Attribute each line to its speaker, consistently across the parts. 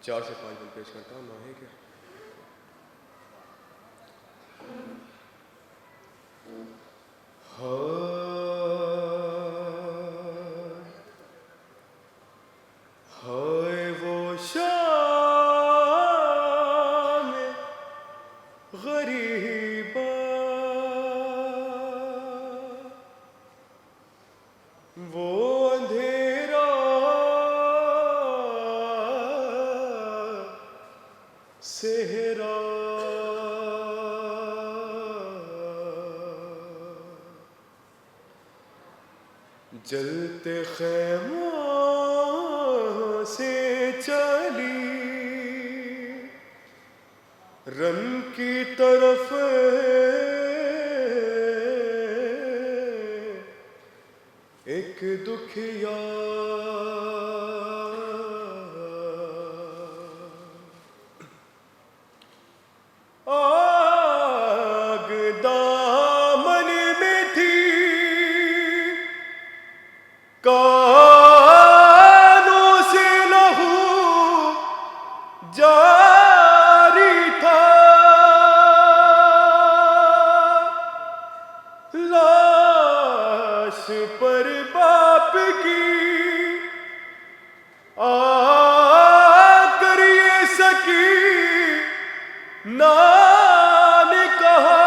Speaker 1: 4 سے 5 بل پیش کرتا ہوں، نہ ہے کیا؟ ہائے وہ شام غریبا، وہ اندھیرا صحرا، جلتے خیموں سے چلی رن کی طرف، ایک دکھیا آگ دامن میں تھی، کانوں سے لہو جاری تھا، لاش پر باپ کی آ کر یہ سکینہ نے کہا،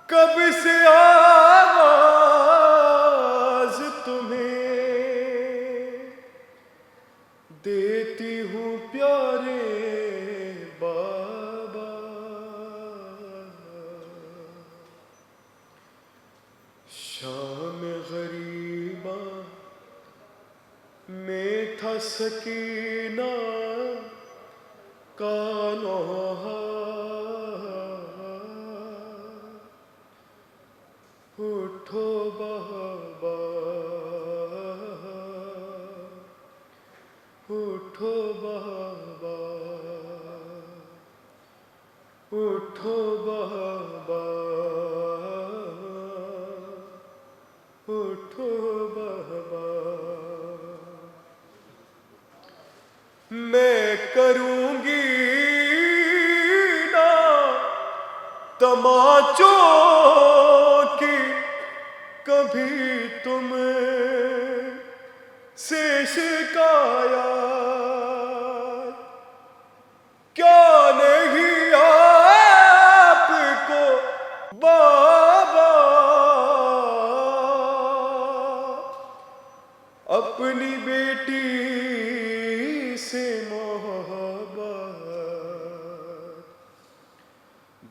Speaker 1: کب سے آواز تمہیں دیتی ہوں پیارے بابا، شام غریباں میں تھا سکینہ کا نوحہ، اٹھو بابا اٹھو بابا اٹھو بابا اٹھو بابا، میں کروں گی نا تماچوں کی کبھی تم سے شکایت، کیا نہیں آپ کو بابا اپنی بیٹی سے محبت،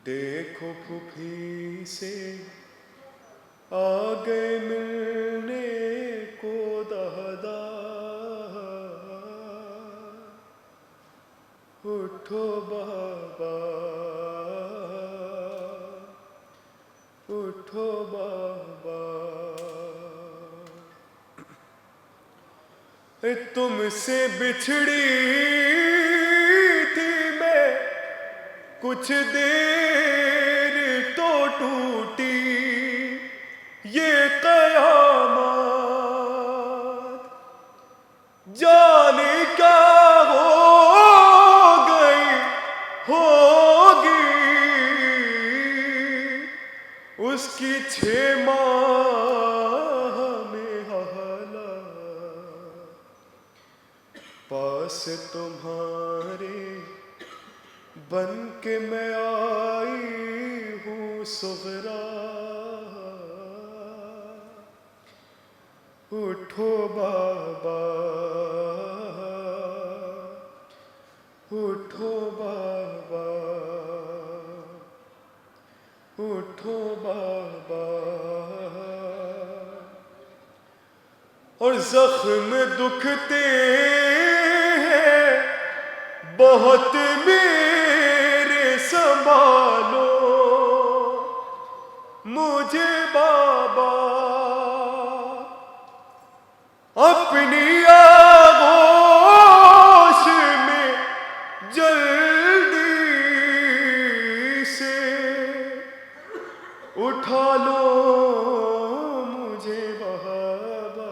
Speaker 1: دیکھو پھوپھی سے آ گئے ملنے کو دادا، اٹھو بابا اٹھو بابا، تم سے بچھڑی تھی میں کچھ دیر تو ٹوٹی یہ قیامت، جانے کیا ہو گئی ہوگی اس کی 6 ماہ میں حالت، پاس تمہارے بن کے میں آئی ہوں صغرا، اٹھو بابا اٹھو بابا اٹھو بابا، اور زخم دکھتے ہیں بہت میرے، سنبھالو مجھے بابا، اپنی آغوش میں جلدی سے اٹھا لو مجھے بابا،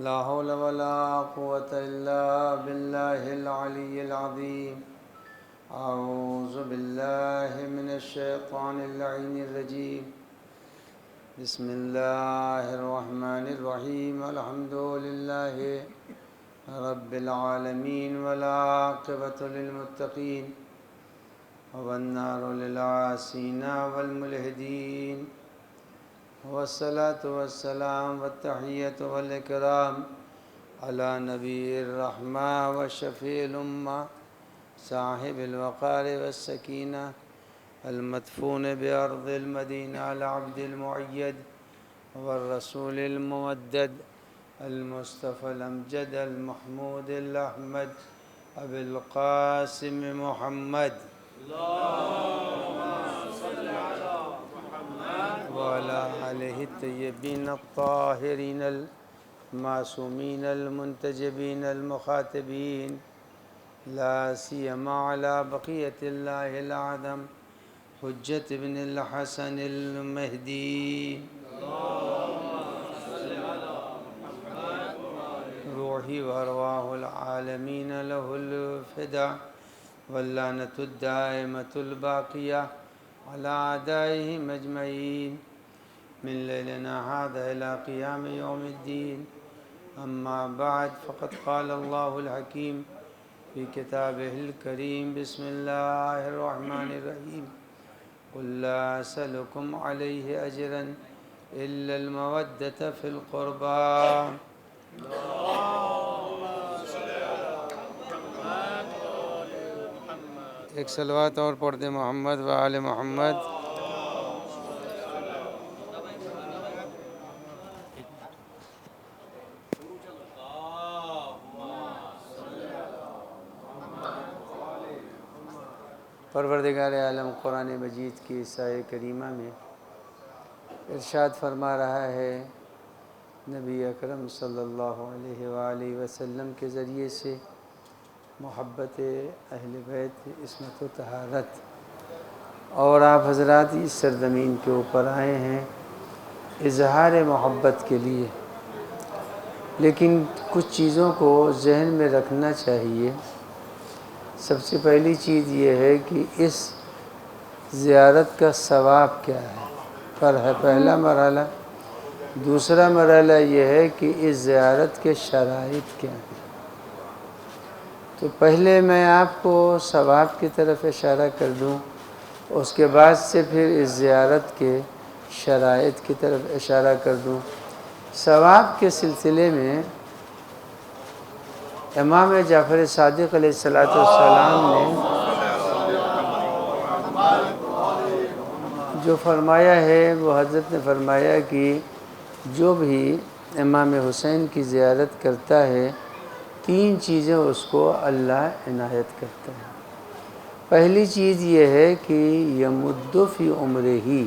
Speaker 2: لا حول ولا قوة إلا بالله العلي العظيم. أعوذ بالله من الشيطان اللعين الرجيم. بسم الله الرحمن الرحيم. الحمد لله رب العالمين والعاقبة للمتقين والنار للعاصين والملحدين والصلاة والسلام والتحية والإكرام على نبي الرحمة وشفيع الأمة صاحب الوقار والسكينة المدفون بأرض المدينة العبد المؤيد والرسول الممدد المصطفى الأمجد المحمود الأحمد أبي القاسم محمد وعلى آله الطيبين الطاهرين المعصومين المنتجبين المخاطبين لا سيما على بقية الله الأعظم حجة بن الحسن المهدي روحي وأرواح العالمين له الفداء واللعنة الدائمة الباقية على أعدائهم أجمعين من ليلنا هذا إلى قيام يوم الدين. أما بعد، فقد قال الله الحكيم في كتابه الكريم: بسم الله الرحمن الرحيم. قل لا أسألكم عليه أجرا إلا المودة في القربى. ایک صلوات اور پڑھ دیں محمد و آل محمد. پروردگار عالم قرآن مجید کی اس آیہ کریمہ میں ارشاد فرما رہا ہے، نبی اکرم صلی اللہ علیہ وآلہ وسلم کے ذریعے سے محبت اہل بیت، عصمت و طہارت، اور آپ حضرات اس سرزمین کے اوپر آئے ہیں اظہار محبت کے لیے. لیکن کچھ چیزوں کو ذہن میں رکھنا چاہیے. سب سے پہلی چیز یہ ہے کہ اس زیارت کا ثواب کیا ہے، پہلا مرحلہ. دوسرا مرحلہ یہ ہے کہ اس زیارت کے شرائط کیا ہیں. تو پہلے میں آپ کو ثواب کی طرف اشارہ کر دوں، اس کے بعد سے پھر اس زیارت کے شرائط کی طرف اشارہ کر دوں. ثواب کے سلسلے میں امام جعفر صادق علیہ السلام نے جو فرمایا ہے وہ حضرت نے فرمایا کہ جو بھی امام حسین کی زیارت کرتا ہے 3 چیزیں اس کو اللہ عنایت کرتا ہے۔ پہلی چیز یہ ہے کہ یمد فی عمرہ،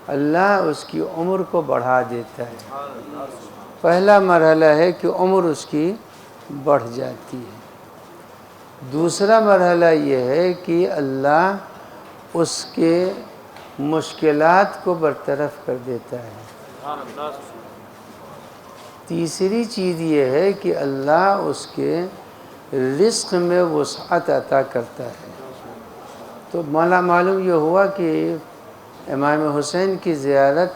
Speaker 2: اللہ اس کی عمر کو بڑھا دیتا ہے۔ پہلا مرحلہ ہے کہ عمر اس کی بڑھ جاتی ہے۔ دوسرا مرحلہ یہ ہے کہ اللہ اس کے مشکلات کو برطرف کر دیتا ہے۔ تیسری چیز یہ ہے کہ اللہ اس کے رزق میں وسعت عطا کرتا ہے۔ تو معلوم یہ ہوا کہ امام حسین کی زیارت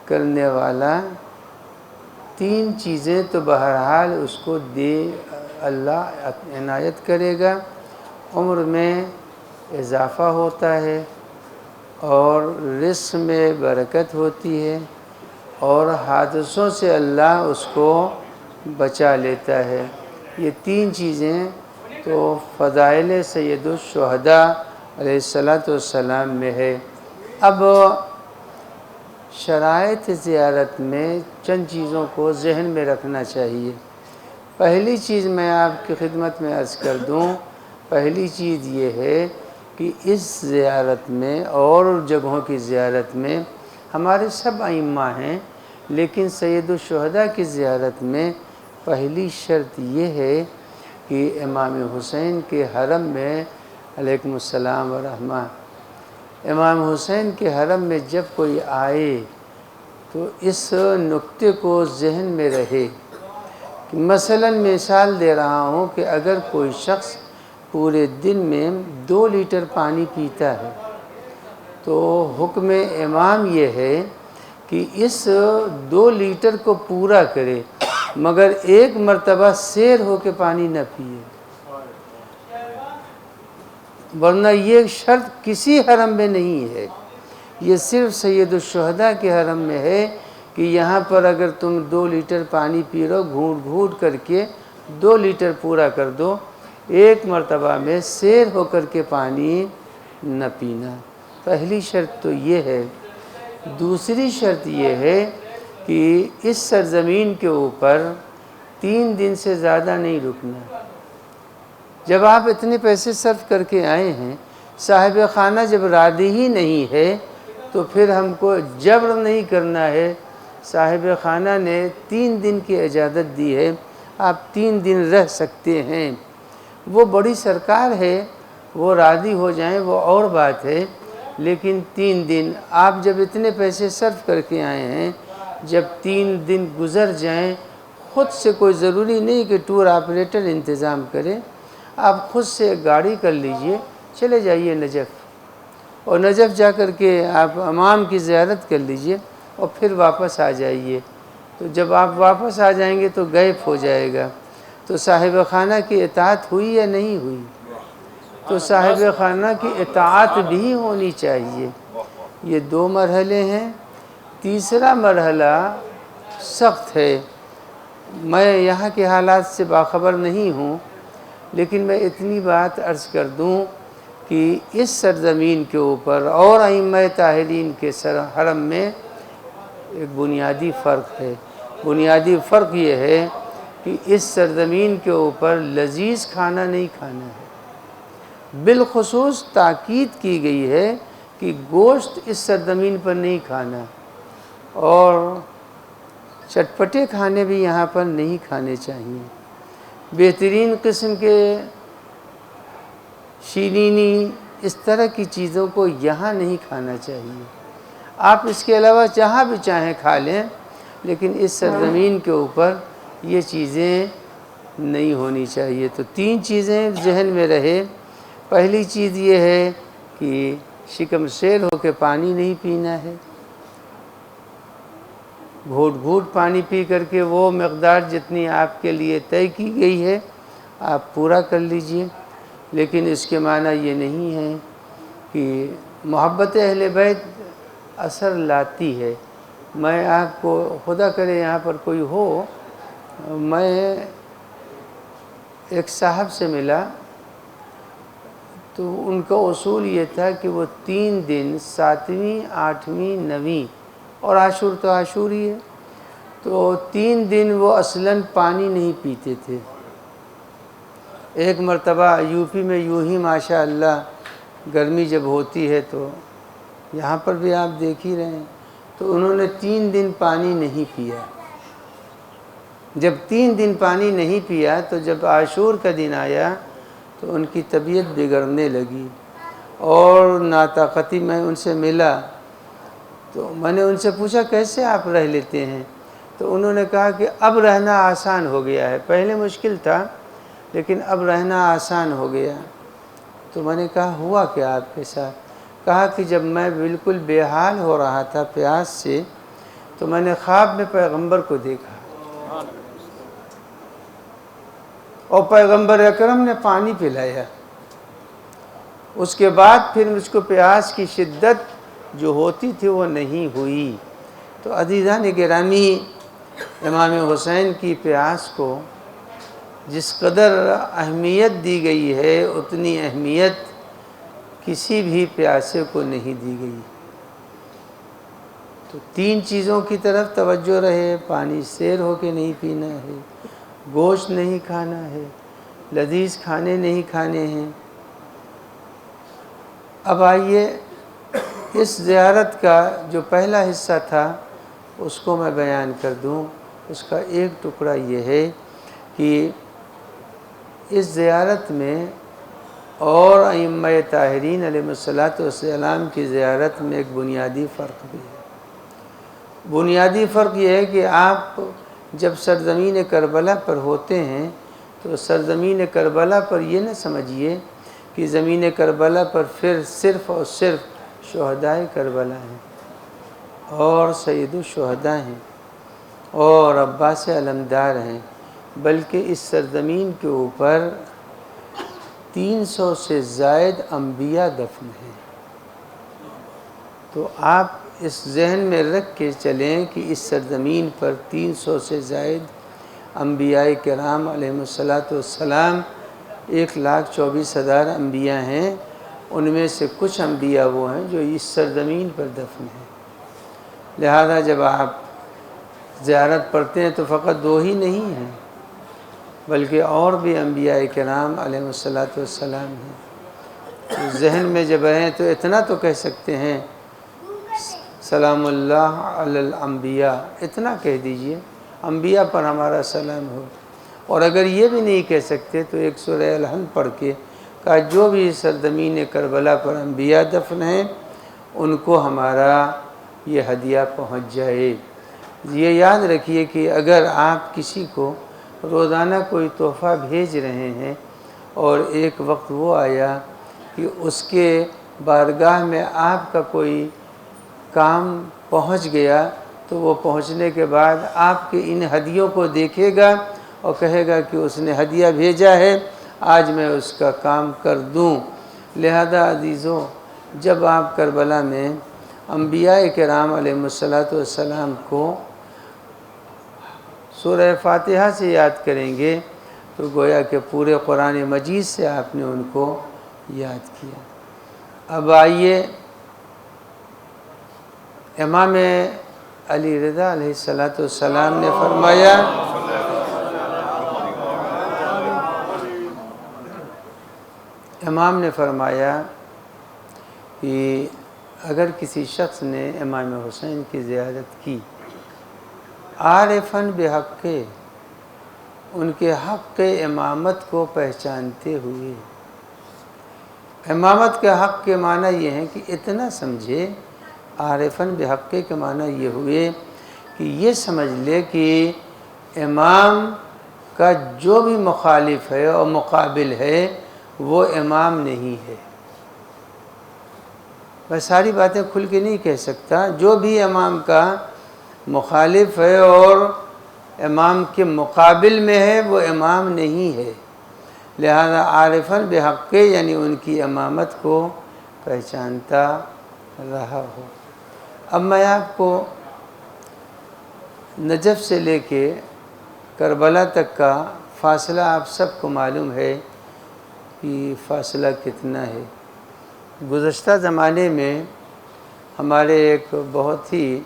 Speaker 2: کرنے والا 3 چیزیں تو بہرحال اس کو اللہ عنایت کرے گا۔ عمر میں اضافہ ہوتا ہے اور رزق میں برکت ہوتی ہے اور حادثوں سے اللہ اس کو بچا لیتا ہے۔ یہ 3 چیزیں تو فضائل سید الشہداء علیہ السلام میں ہے۔ اب شرائط زیارت میں چند چیزوں کو ذہن میں رکھنا چاہیے۔ پہلی چیز میں آپ کی خدمت میں عرض کر دوں، پہلی چیز یہ ہے کہ اس زیارت میں اور جگہوں کی زیارت میں ہمارے سب ائمہ ہیں، لیکن سید الشہداء کی زیارت میں پہلی شرط یہ ہے کہ امام حسین کے حرم میں علیکم السلام ورحمہ، امام حسین کے حرم میں جب کوئی آئے تو اس نقطے کو ذہن میں رہے کہ مثلاً مثال دے رہا ہوں کہ اگر کوئی شخص پورے دن میں 2 لیٹر پانی پیتا ہے تو حکم امام یہ ہے کہ اس 2 لیٹر کو پورا کرے، مگر ایک مرتبہ سیر ہو کے پانی نہ پیے، ورنہ یہ شرط کسی حرم میں نہیں ہے، یہ صرف سید الشہداء کے حرم میں ہے کہ یہاں پر اگر تم 2 لیٹر پانی پی رہو، گھونٹ گھونٹ کر کے 2 لیٹر پورا کر دو، ایک مرتبہ میں سیر ہو کر کے پانی نہ پینا۔ پہلی شرط تو یہ ہے۔ دوسری شرط یہ ہے کہ اس سرزمین کے اوپر 3 دن سے زیادہ نہیں رکنا۔ جب آپ اتنے پیسے صرف کر کے آئے ہیں، صاحب خانہ جب راضی ہی نہیں ہے تو پھر ہم کو جبر نہیں کرنا ہے۔ صاحب خانہ نے 3 دن کی اجازت دی ہے، آپ 3 دن رہ سکتے ہیں۔ وہ بڑی سرکار ہے، وہ راضی ہو جائیں وہ اور بات ہے، لیکن 3 دن آپ جب اتنے پیسے صرف کر کے آئے ہیں، جب 3 دن گزر جائیں، خود سے کوئی ضروری نہیں کہ ٹور آپریٹر انتظام کرے، آپ خود سے ایک گاڑی کر لیجئے، چلے جائیے نجف، اور نجف جا کر کے آپ امام کی زیارت کر لیجئے اور پھر واپس آ جائیے۔ تو جب آپ واپس آ جائیں گے تو غیب ہو جائے گا۔ تو صاحب خانہ کی اطاعت ہوئی یا نہیں ہوئی؟ تو صاحب خانہ کی اطاعت بھی ہونی چاہیے۔ یہ 2 مرحلے ہیں۔ تیسرا مرحلہ سخت ہے، میں یہاں کے حالات سے باخبر نہیں ہوں، لیکن میں اتنی بات عرض کر دوں کہ اس سرزمین کے اوپر اور ائمہ طاہرین کے حرم میں ایک بنیادی فرق ہے۔ بنیادی فرق یہ ہے کہ اس سرزمین کے اوپر لذیذ کھانا نہیں کھانا ہے۔ بالخصوص تاکید کی گئی ہے کہ گوشت اس سرزمین پر نہیں کھانا، اور چٹپٹے کھانے بھی یہاں پر نہیں کھانے چاہیے۔ بہترین قسم کے شیرینی اس طرح کی چیزوں کو یہاں نہیں کھانا چاہیے۔ آپ اس کے علاوہ جہاں بھی چاہیں کھا لیں، لیکن اس سرزمین کے اوپر یہ چیزیں نہیں ہونی چاہیے۔ تو 3 چیزیں ذہن میں رہے۔ پہلی چیز یہ ہے کہ شکم سیر ہو کے پانی نہیں پینا ہے، گھوٹ گھوٹ پانی پی کر کے وہ مقدار جتنی آپ کے لیے طے کی گئی ہے آپ پورا کر لیجئے، لیکن اس کے معنی یہ نہیں ہے کہ محبت اہل بیت اثر لاتی ہے، میں آپ کو خدا کرے یہاں پر کوئی ہو، میں ایک صاحب سے ملا تو ان کا اصول یہ تھا کہ وہ 3 دن 7ویں 8ویں 9ویں اور عاشور تو عاشور ہی ہے، تو 3 دن وہ اصلاً پانی نہیں پیتے تھے۔ ایک مرتبہ یو پی میں یوں ہی ماشاء اللہ گرمی جب ہوتی ہے تو یہاں پر بھی آپ دیکھ ہی رہے ہیں، تو انہوں نے 3 دن پانی نہیں پیا۔ جب 3 دن پانی نہیں پیا تو جب عاشور کا دن آیا تو ان کی طبیعت بگڑنے لگی اور ناطاقتی میں ان سے ملا تو میں نے ان سے پوچھا کیسے آپ رہ لیتے ہیں؟ تو انہوں نے کہا کہ اب رہنا آسان ہو گیا ہے، پہلے مشکل تھا لیکن اب رہنا آسان ہو گیا۔ تو میں نے کہا ہوا کیا آپ کے ساتھ؟ کہا کہ جب میں بالکل بے حال ہو رہا تھا پیاس سے تو میں نے خواب میں پیغمبر کو دیکھا اور پیغمبر اکرم نے پانی پلایا، اس کے بعد پھر مجھ کو پیاس کی شدت جو ہوتی تھی وہ نہیں ہوئی۔ تو عزیزان گرامی، امام حسین کی پیاس کو جس قدر اہمیت دی گئی ہے اتنی اہمیت کسی بھی پیاسے کو نہیں دی گئی۔ تو 3 چیزوں کی طرف توجہ رہے، پانی سیر ہو کے نہیں پینا ہے، گوشت نہیں کھانا ہے، لذیذ کھانے نہیں کھانے ہیں۔ اب آئیے اس زیارت کا جو پہلا حصہ تھا اس کو میں بیان کر دوں۔ اس کا ایک ٹکڑا یہ ہے کہ اس زیارت میں اور ائمہ طاہرین علیہ السلام کی زیارت میں ایک بنیادی فرق بھی ہے۔ بنیادی فرق یہ ہے کہ آپ جب سرزمین کربلا پر ہوتے ہیں تو سرزمین کربلا پر یہ نہ سمجھیے کہ زمین کربلا پر پھر صرف اور صرف شہدائے کربلا ہیں اور سید الشہداء ہیں اور عباس علمدار ہیں، بلکہ اس سرزمین کے اوپر 300 سے زائد انبیاء دفن ہیں۔ تو آپ اس ذہن میں رکھ کے چلیں کہ اس سرزمین پر 300 سے زائد انبیاء کرام علیہ السلام 1,24,000 انبیاء ہیں، ان میں سے کچھ انبیاء وہ ہیں جو اس سرزمین پر دفن ہیں۔ لہذا جب آپ زیارت پڑھتے ہیں تو فقط 2 ہی نہیں ہیں بلکہ اور بھی انبیاء کرام علیہ السلام ہیں۔ تو ذہن میں جب ہیں تو اتنا تو کہہ سکتے ہیں سلام اللہ علی الانبیاء، اتنا کہہ دیجئے انبیاء پر ہمارا سلام ہو۔ اور اگر یہ بھی نہیں کہہ سکتے تو ایک سورہ الحمد پڑھ کے کہا جو بھی سرزمین کربلا پر انبیاء دفن ہیں ان کو ہمارا یہ ہدیہ پہنچ جائے۔ یہ یاد رکھیے کہ اگر آپ کسی کو روزانہ کوئی تحفہ بھیج رہے ہیں اور ایک وقت وہ آیا کہ اس کے بارگاہ میں آپ کا کوئی کام پہنچ گیا تو وہ پہنچنے کے بعد آپ کے ان ہدیوں کو دیکھے گا اور کہے گا کہ اس نے ہدیہ بھیجا ہے، آج میں اس کا کام کر دوں۔ لہذا عزیزوں، جب آپ کربلا میں انبیاء کرام علیہ السلام کو سورہ فاتحہ سے یاد کریں گے تو گویا کہ پورے قرآن مجید سے آپ نے ان کو یاد کیا۔ اب آئیے، امام علی رضا علیہ السلام نے فرمایا امام نے فرمایا کہ اگر کسی شخص نے امام حسین کی زیارت کی عارفاً بحق، ان کے حق امامت کو پہچانتے ہوئے، امامت کے حق کے معنی یہ ہے کہ اتنا سمجھے، عارفاً بحق کے معنی یہ ہوئے کہ یہ سمجھ لے کہ امام کا جو بھی مخالف ہے اور مقابل ہے وہ امام نہیں ہے۔ میں ساری باتیں کھل کے نہیں کہہ سکتا، جو بھی امام کا مخالف ہے اور امام کے مقابل میں ہے وہ امام نہیں ہے۔ لہذا عارفاً بحق یعنی ان کی امامت کو پہچانتا رہا ہو۔ اب میں آپ کو نجف سے لے کے کربلا تک کا فاصلہ آپ سب کو معلوم ہے کہ فاصلہ کتنا ہے۔ گزشتہ زمانے میں ہمارے ایک بہت ہی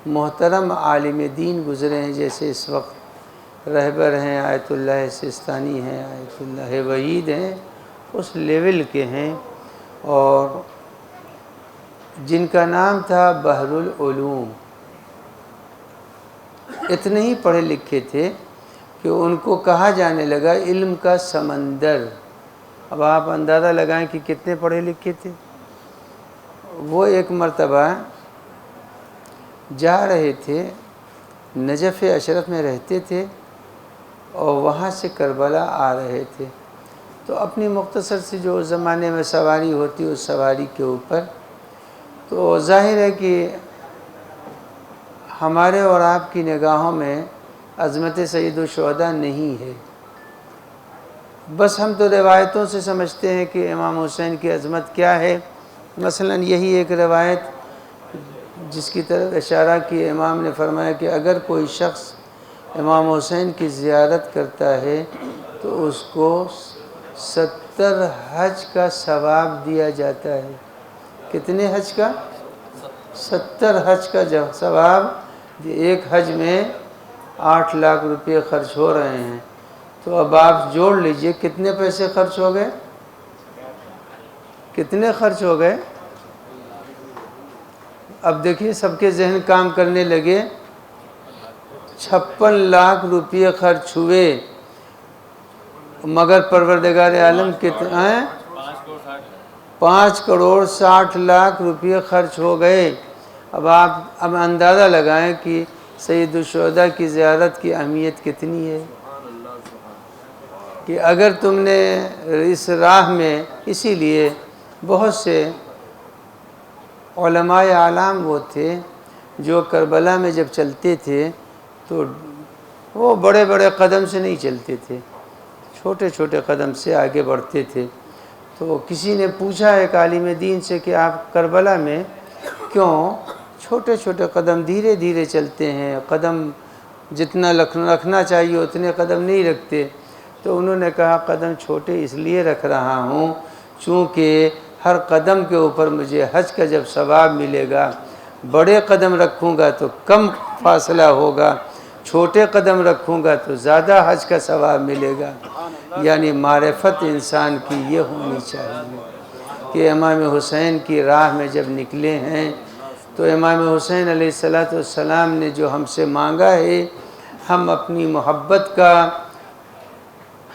Speaker 2: محترم عالم دین گزرے ہیں، جیسے اس وقت رہبر ہیں، آیت اللہ سستانی ہیں، آیت اللہ وحید ہیں، اس لیول کے ہیں، اور جن کا نام تھا بحر العلوم۔ اتنے ہی پڑھے لکھے تھے کہ ان کو کہا جانے لگا علم کا سمندر۔ اب آپ اندازہ لگائیں کہ کتنے پڑھے لکھے تھے۔ وہ ایک مرتبہ جا رہے تھے، نجف اشرف میں رہتے تھے، اور وہاں سے کربلا آ رہے تھے، تو اپنی مختصر سی جو زمانے میں سواری ہوتی اس سواری کے اوپر، تو ظاہر ہے کہ ہمارے اور آپ کی نگاہوں میں عظمت سید الشہداء نہیں ہے، بس ہم تو روایتوں سے سمجھتے ہیں کہ امام حسین کی عظمت کیا ہے۔ مثلا یہی ایک روایت جس کی طرف اشارہ کی، امام نے فرمایا کہ اگر کوئی شخص امام حسین کی زیارت کرتا ہے تو اس کو 70 حج کا ثواب دیا جاتا ہے۔ کتنے حج کا؟ 70 حج کا ثواب۔ ایک حج میں 8 لاکھ روپے خرچ ہو رہے ہیں، تو اب آپ جوڑ لیجئے کتنے پیسے خرچ ہو گئے، کتنے خرچ ہو گئے۔ اب دیکھیے سب کے ذہن کام کرنے لگے، 56 لاکھ روپے خرچ ہوئے، مگر پروردگار عالم کتنا ہے، 5 کروڑ 60 لاکھ روپے خرچ ہو گئے۔ اب آپ اندازہ لگائیں کہ سید الشہداء کی زیارت کی اہمیت کتنی ہے، کہ اگر تم نے اس راہ میں، اسی لیے بہت سے علماء اعلام وہ تھے جو کربلا میں جب چلتے تھے تو وہ بڑے بڑے قدم سے نہیں چلتے تھے، چھوٹے چھوٹے قدم سے آگے بڑھتے تھے۔ تو کسی نے پوچھا ایک عالم دین سے کہ آپ کربلا میں کیوں چھوٹے چھوٹے قدم دھیرے دھیرے چلتے ہیں، قدم جتنا رکھنا چاہیے اتنے قدم نہیں رکھتے؟ تو انہوں نے کہا قدم چھوٹے اس لیے رکھ رہا ہوں چونکہ ہر قدم کے اوپر مجھے حج کا جب ثواب ملے گا، بڑے قدم رکھوں گا تو کم فاصلہ ہوگا، چھوٹے قدم رکھوں گا تو زیادہ حج کا ثواب ملے گا۔ یعنی معرفت انسان کی یہ ہونی چاہیے کہ امام حسین کی راہ میں جب نکلے ہیں تو امام حسین علیہ السلام نے جو ہم سے مانگا ہے، ہم اپنی محبت کا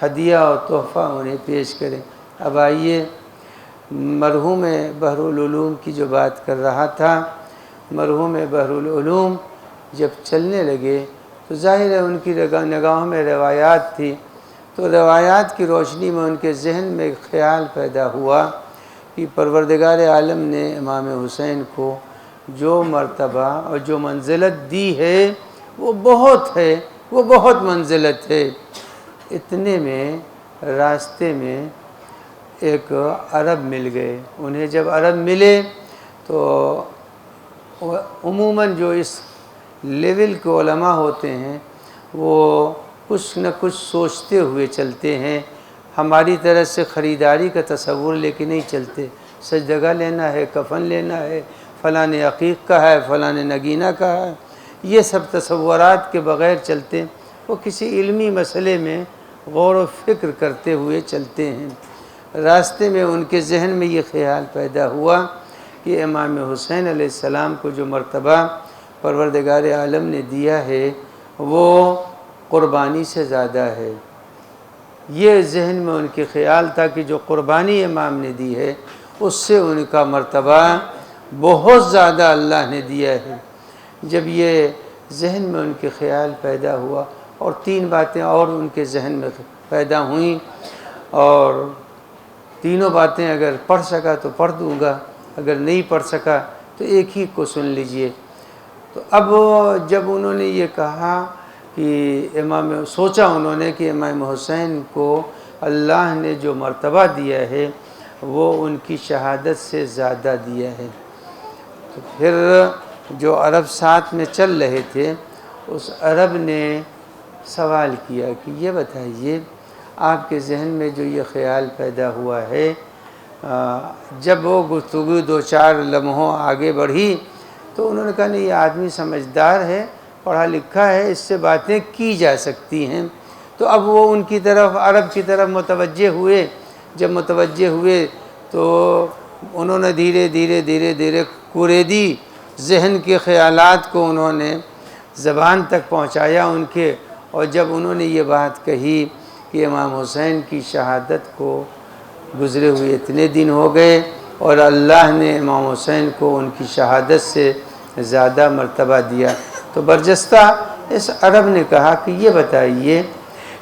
Speaker 2: ہدیہ اور تحفہ انہیں پیش کریں۔ اب آئیے، مرحوم بحر العلوم کی جو بات کر رہا تھا، مرحوم بحر العلوم جب چلنے لگے تو ظاہر ہے ان کی نگاہوں میں روایات تھی، تو روایات کی روشنی میں ان کے ذہن میں ایک خیال پیدا ہوا کہ پروردگار عالم نے امام حسین کو جو مرتبہ اور جو منزلت دی ہے وہ بہت ہے، وہ بہت منزلت ہے۔ اتنے میں راستے میں ایک عرب مل گئے۔ انہیں جب عرب ملے تو عموماً جو اس لیول کے علماء ہوتے ہیں وہ کچھ نہ کچھ سوچتے ہوئے چلتے ہیں، ہماری طرح سے خریداری کا تصور لے کے نہیں چلتے، سجدگاہ لینا ہے، کفن لینا ہے، فلاں عقیق کا ہے، فلاں نگینہ کا ہے، یہ سب تصورات کے بغیر چلتے، وہ کسی علمی مسئلے میں غور و فکر کرتے ہوئے چلتے ہیں۔ راستے میں ان کے ذہن میں یہ خیال پیدا ہوا کہ امام حسین علیہ السلام کو جو مرتبہ پروردگار عالم نے دیا ہے وہ قربانی سے زیادہ ہے۔ یہ ذہن میں ان کے خیال تھا کہ جو قربانی امام نے دی ہے اس سے ان کا مرتبہ بہت زیادہ اللہ نے دیا ہے۔ جب یہ ذہن میں ان کے خیال پیدا ہوا، اور 3 باتیں اور ان کے ذہن میں پیدا ہوئیں، اور تینوں باتیں اگر پڑھ سکا تو پڑھ دوں گا، اگر نہیں پڑھ سکا تو ایک ہی کو سن لیجئے۔ تو اب جب انہوں نے یہ کہا کہ سوچا انہوں نے کہ امام حسین کو اللہ نے جو مرتبہ دیا ہے وہ ان کی شہادت سے زیادہ دیا ہے، تو پھر جو عرب ساتھ میں چل رہے تھے اس عرب نے سوال کیا کہ یہ بتائیے آپ کے ذہن میں جو یہ خیال پیدا ہوا ہے، جب وہ گفتگو 2-4 لمحوں آگے بڑھی تو انہوں نے کہا نہیں، یہ آدمی سمجھدار ہے، پڑھا لکھا ہے، اس سے باتیں کی جا سکتی ہیں۔ تو اب وہ ان کی طرف، عرب کی طرف متوجہ ہوئے۔ جب متوجہ ہوئے تو انہوں نے دھیرے دھیرے قریدی ذہن کے خیالات کو انہوں نے زبان تک پہنچایا ان کے، اور جب انہوں نے یہ بات کہی کہ امام حسین کی شہادت کو گزرے ہوئے اتنے دن ہو گئے اور اللہ نے امام حسین کو ان کی شہادت سے زیادہ مرتبہ دیا، تو برجستہ اس عرب نے کہا کہ یہ بتائیے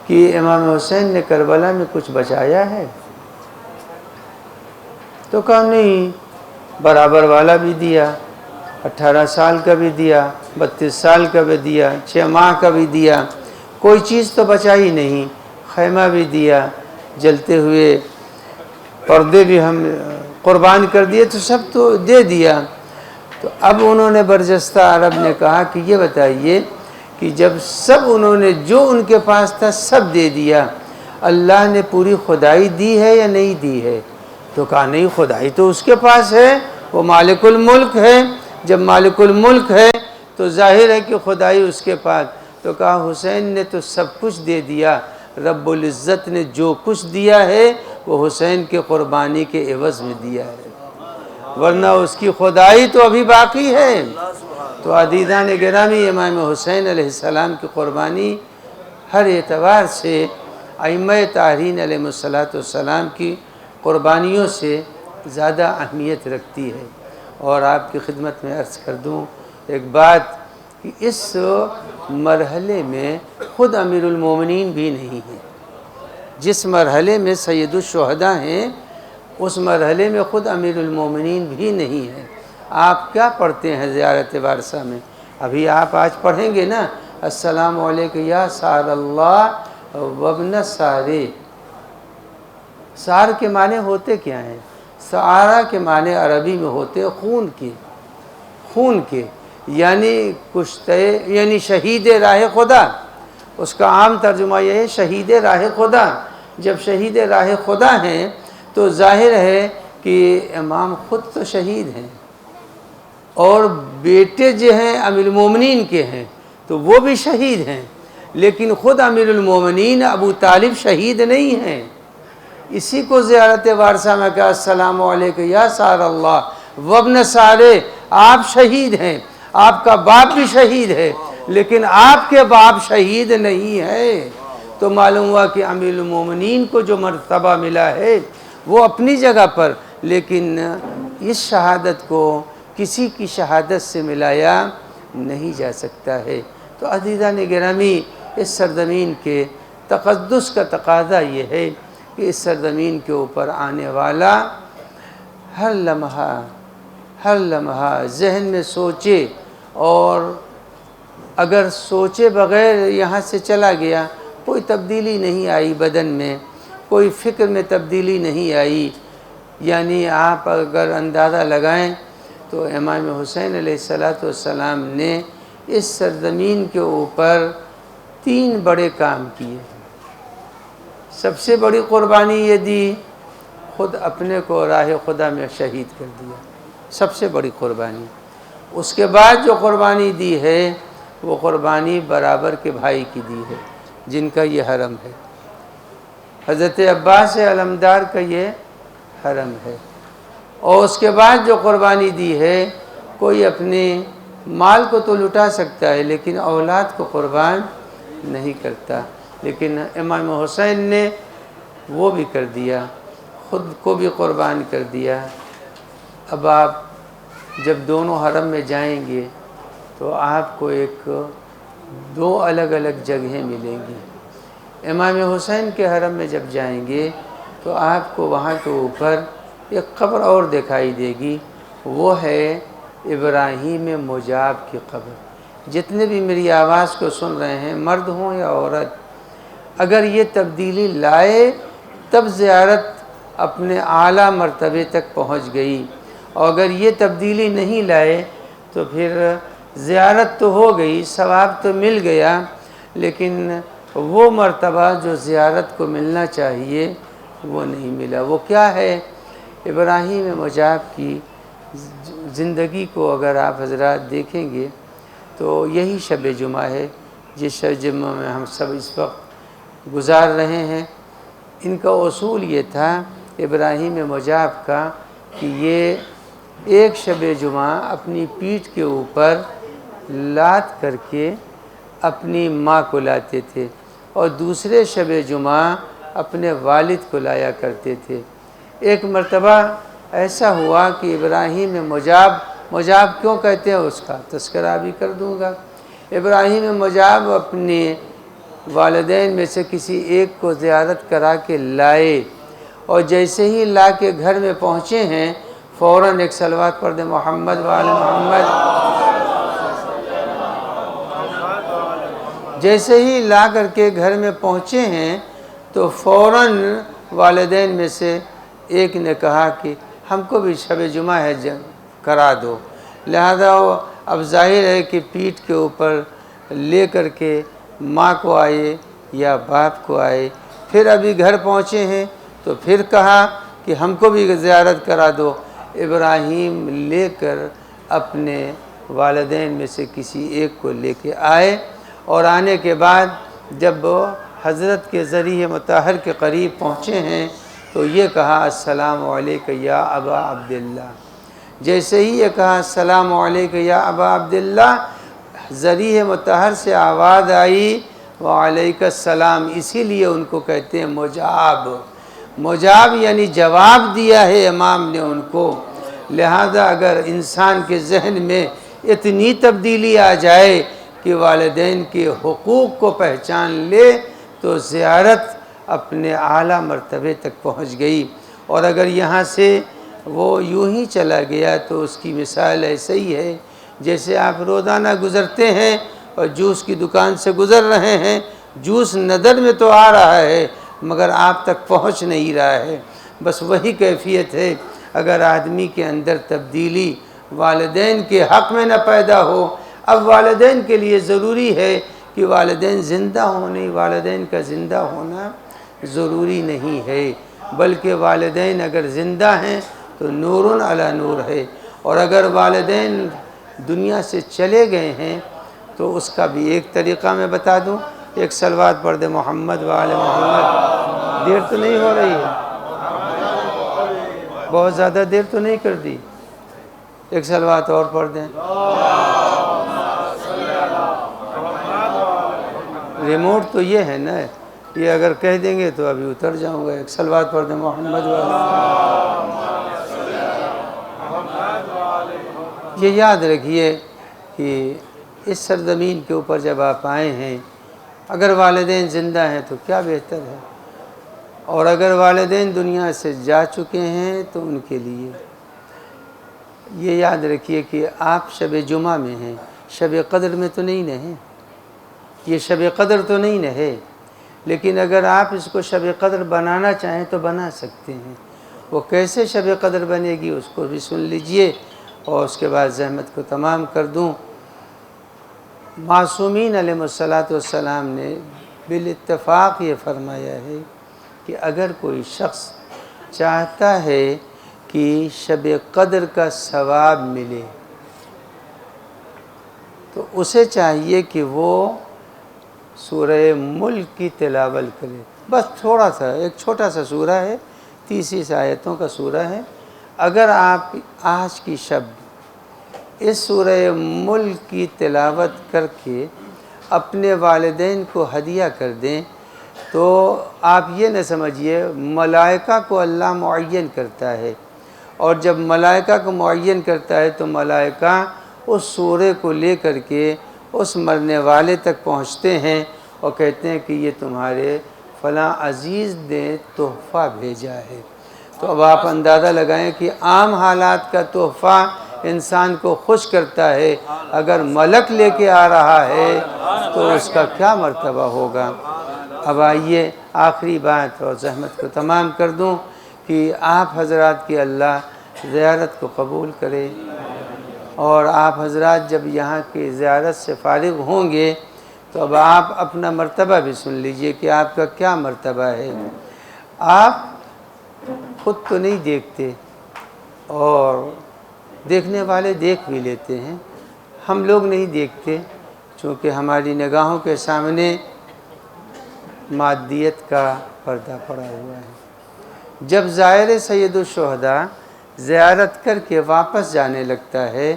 Speaker 2: کہ امام حسین نے کربلا میں کچھ بچایا ہے؟ تو کہا نہیں، برابر والا بھی دیا، 18 سال کا بھی دیا، 32 سال کا بھی دیا، 6 ماہ کا بھی دیا، کوئی چیز تو بچائی نہیں۔ خیمہ بھی دیا، جلتے ہوئے پردے بھی ہم قربان کر دیے، تو سب تو دے دیا۔ تو اب انہوں نے برجستہ عرب نے کہا کہ یہ بتائیے کہ جب سب انہوں نے جو ان کے پاس تھا سب دے دیا، اللہ نے پوری خدائی دی ہے یا نہیں دی ہے؟ تو کہا نہیں، خدائی تو اس کے پاس ہے، وہ مالک الملک ہے، جب مالک الملک ہے تو ظاہر ہے کہ خدائی اس کے پاس۔ تو کہا حسین نے تو سب کچھ دے دیا، رب العزت نے جو کچھ دیا ہے وہ حسین کے قربانی کے عوض میں دیا ہے، ورنہ اس کی خدائی تو ابھی باقی ہے۔ تو عزیزان گرامی، امام حسین علیہ السلام کی قربانی ہر اعتبار سے ائمہ طاہرین علیہ السلام کی قربانیوں سے زیادہ اہمیت رکھتی ہے۔ اور آپ کی خدمت میں عرض کر دوں ایک بات کہ اس مرحلے میں خود امیر المومنین بھی نہیں ہے۔ جس مرحلے میں سید الشہداء ہیں اس مرحلے میں خود امیر المومنین بھی نہیں ہے۔ آپ کیا پڑھتے ہیں زیارت وارثہ میں؟ ابھی آپ آج پڑھیں گے نا، السلام علیکم یا سار اللہ وابن سارے۔ سار کے معنی ہوتے کیا ہیں؟ سارہ کے معنی عربی میں ہوتے خون کے یعنی کشتے، یعنی شہید راہ خدا۔ اس کا عام ترجمہ یہ ہے شہید راہ خدا۔ جب شہید راہ خدا ہیں تو ظاہر ہے کہ امام خود تو شہید ہیں، اور بیٹے جو ہیں امیر المومنین کے ہیں تو وہ بھی شہید ہیں، لیکن خود امیر المومنین ابو طالب شہید نہیں ہیں۔ اسی کو زیارت وارثہ میں کہا السلام علیکم یا سار اللہ وابن سارے، آپ شہید ہیں، آپ کا باپ بھی شہید ہے، لیکن آپ کے باپ شہید نہیں ہے۔ تو معلوم ہوا کہ امیر المومنین کو جو مرتبہ ملا ہے وہ اپنی جگہ پر، لیکن اس شہادت کو کسی کی شہادت سے ملایا نہیں جا سکتا ہے۔ تو عزیزان گرامی، اس سرزمین کے تقدس کا تقاضا یہ ہے کہ اس سرزمین کے اوپر آنے والا ہر لمحہ ذہن میں سوچے، اور اگر سوچے بغیر یہاں سے چلا گیا، کوئی تبدیلی نہیں آئی بدن میں، کوئی فکر میں تبدیلی نہیں آئی، یعنی آپ اگر اندازہ لگائیں تو امام حسین علیہ السلام نے اس سرزمین کے اوپر 3 بڑے کام کیے۔ سب سے بڑی قربانی یہ دی، خود اپنے کو راہ خدا میں شہید کر دیا، سب سے بڑی قربانی۔ اس کے بعد جو قربانی دی ہے وہ قربانی برابر کے بھائی کی دی ہے، جن کا یہ حرم ہے۔ حضرت عباس علمدار کا یہ حرم ہے۔ اور اس کے بعد جو قربانی دی ہے، کوئی اپنے مال کو تو لٹا سکتا ہے لیکن اولاد کو قربان نہیں کرتا، لیکن امام حسین نے وہ بھی کر دیا، خود کو بھی قربان کر دیا۔ اب آپ جب دونوں حرم میں جائیں گے تو آپ کو 2 الگ الگ جگہیں ملیں گی۔ امام حسین کے حرم میں جب جائیں گے تو آپ کو وہاں کے اوپر ایک قبر اور دکھائی دے گی، وہ ہے ابراہیم مجاب کی قبر۔ جتنے بھی میری آواز کو سن رہے ہیں، مرد ہوں یا عورت، اگر یہ تبدیلی لائے تب زیارت اپنے اعلیٰ مرتبے تک پہنچ گئی، اور اگر یہ تبدیلی نہیں لائے تو پھر زیارت تو ہو گئی، ثواب تو مل گیا، لیکن وہ مرتبہ جو زیارت کو ملنا چاہیے وہ نہیں ملا۔ وہ کیا ہے؟ ابراہیم مجاب کی زندگی کو اگر آپ حضرات دیکھیں گے تو یہی شب جمعہ ہے جس شب جمعہ میں ہم سب اس وقت گزار رہے ہیں۔ ان کا اصول یہ تھا ابراہیم مجاب کا کہ یہ ایک شب جمعہ اپنی پیٹھ کے اوپر لاد کر کے اپنی ماں کو لاتے تھے اور دوسرے شب جمعہ اپنے والد کو لایا کرتے تھے۔ ایک مرتبہ ایسا ہوا کہ ابراہیم مجاب کیوں کہتے ہیں اس کا تذکرہ بھی کر دوں گا۔ ابراہیم مجاب اپنے والدین میں سے کسی ایک کو زیارت کرا کے لائے، اور جیسے ہی لا کے گھر میں پہنچے ہیں فوراً ایک صلوات پڑھ دیں محمد وآل محمد۔ جیسے ہی لا کر کے گھر میں پہنچے ہیں تو فوراً والدین میں سے ایک نے کہا کہ ہم کو بھی شب جمعہ ہے کرا دو، لہذا اب ظاہر ہے کہ پیٹھ کے اوپر لے کر کے ماں کو آئے یا باپ کو آئے، پھر ابھی گھر پہنچے ہیں تو پھر کہا کہ ہم کو بھی زیارت کرا دو۔ ابراہیم لے کر اپنے والدین میں سے کسی ایک کو لے کے آئے، اور آنے کے بعد جب حضرت کے ذریعہ مطہر کے قریب پہنچے ہیں تو یہ کہا السلام علیک یا ابا عبداللہ۔ جیسے ہی یہ کہا السلام علیک یا ابا عبداللہ، ذریعہ مطہر سے آواز آئی وعلیک السلام۔ اسی لیے ان کو کہتے ہیں مجاب۔ مجاب یعنی جواب دیا ہے امام نے ان کو۔ لہذا اگر انسان کے ذہن میں اتنی تبدیلی آ جائے کہ والدین کے حقوق کو پہچان لے تو زیارت اپنے اعلیٰ مرتبے تک پہنچ گئی، اور اگر یہاں سے وہ یوں ہی چلا گیا تو اس کی مثال ایسے ہی ہے جیسے آپ روزانہ گزرتے ہیں اور جوس کی دکان سے گزر رہے ہیں، جوس نظر میں تو آ رہا ہے مگر آپ تک پہنچ نہیں رہا ہے۔ بس وہی کیفیت ہے اگر آدمی کے اندر تبدیلی والدین کے حق میں نہ پیدا ہو۔ اب والدین کے لیے ضروری ہے کہ والدین زندہ ہونے، والدین کا زندہ ہونا ضروری نہیں ہے، بلکہ والدین اگر زندہ ہیں تو نور علی نور ہے، اور اگر والدین دنیا سے چلے گئے ہیں تو اس کا بھی ایک طریقہ میں بتا دوں۔ ایک صلوات پڑھ دے محمد وآل محمد۔ دیر تو نہیں ہو رہی ہے؟ بہت زیادہ دیر تو نہیں کر دی؟ ایک صلوات اور پڑھ دیں۔ ریموٹ تو یہ ہے نا، یہ اگر کہہ دیں گے تو ابھی اتر جاؤں گا۔ ایک صلوات پڑھ دیں محمد یہ یاد رکھیے کہ اس سرزمین کے اوپر جب آپ آئے ہیں اگر والدین زندہ ہیں تو کیا بہتر ہے، اور اگر والدین دنیا سے جا چکے ہیں تو ان کے لیے یہ یاد رکھیے کہ آپ شب جمعہ میں ہیں، شب قدر میں تو نہیں ہیں، یہ شب قدر تو نہیں ہے، لیکن اگر آپ اس کو شب قدر بنانا چاہیں تو بنا سکتے ہیں۔ وہ کیسے شب قدر بنے گی اس کو بھی سن لیجئے، اور اس کے بعد زحمت کو تمام کر دوں۔ معصومین علیہ السلام نے بالاتفاق یہ فرمایا ہے کہ اگر کوئی شخص چاہتا ہے کہ شب قدر کا ثواب ملے تو اسے چاہیے کہ وہ سورہ ملک کی تلاوت کرے۔ بس تھوڑا سا، ایک چھوٹا سا سورہ ہے، 30 آیتوں کا سورہ ہے۔ اگر آپ آج کی شب اس سورہ ملک کی تلاوت کر کے اپنے والدین کو ہدیہ کر دیں تو آپ یہ نہ سمجھیے، ملائکہ کو اللہ معین کرتا ہے، اور جب ملائکہ کو معین کرتا ہے تو ملائکہ اس سورے کو لے کر کے اس مرنے والے تک پہنچتے ہیں اور کہتے ہیں کہ یہ تمہارے فلاں عزیز نے تحفہ بھیجا ہے۔ تو اب آپ اندازہ لگائیں کہ عام حالات کا تحفہ انسان کو خوش کرتا ہے، اگر ملک لے کے آ رہا ہے تو اس کا کیا مرتبہ ہوگا۔ اب آئیے آخری بات اور زحمت کو تمام کر دوں کہ آپ حضرات کی اللہ زیارت کو قبول کرے۔ اور آپ حضرات جب یہاں کی زیارت سے فارغ ہوں گے تو اب آپ اپنا مرتبہ بھی سن لیجئے کہ آپ کا کیا مرتبہ ہے۔ آپ خود تو نہیں دیکھتے اور دیکھنے والے دیکھ بھی لیتے ہیں، ہم لوگ نہیں دیکھتے چونکہ ہماری نگاہوں کے سامنے مادیت کا پردہ پڑا ہوا ہے۔ جب زائر سید الشہداء زیارت کر کے واپس جانے لگتا ہے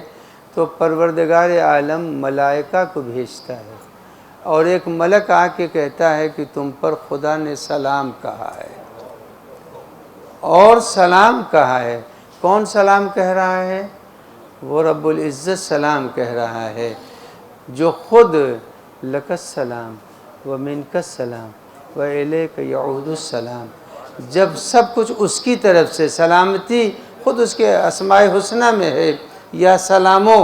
Speaker 2: تو پروردگار عالم ملائکہ کو بھیجتا ہے اور ایک ملک آ کے کہتا ہے کہ تم پر خدا نے سلام کہا ہے، اور سلام کہا ہے۔ کون سلام کہہ رہا ہے؟ وہ رب العزت سلام کہہ رہا ہے، جو خود لک السلام و منک السلام و الیک یعود السلام، جب سب کچھ اس کی طرف سے سلامتی خود اس کے اسماء حسنہ میں ہے یا سلامو،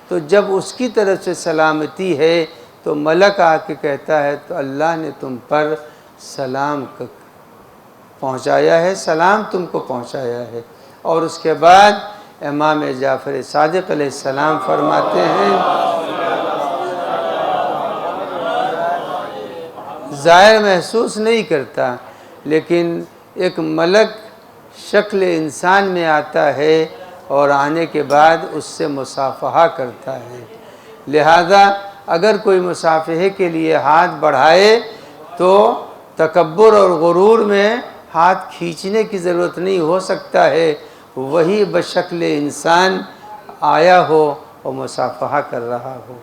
Speaker 2: تو جب اس کی طرف سے سلامتی ہے تو ملک آ کے کہتا ہے تو اللہ نے تم پر سلام پہنچایا ہے، سلام تم کو پہنچایا ہے۔ اور اس کے بعد امام جعفر صادق علیہ السلام فرماتے ہیں، ظاہر محسوس نہیں کرتا لیکن ایک ملک شکل انسان میں آتا ہے اور آنے کے بعد اس سے مصافحہ کرتا ہے۔ لہذا اگر کوئی مصافحے کے لیے ہاتھ بڑھائے تو تکبر اور غرور میں ہاتھ کھینچنے کی ضرورت نہیں، ہو سکتا ہے وہی بشکل انسان آیا ہو اور مصافحہ کر رہا ہو۔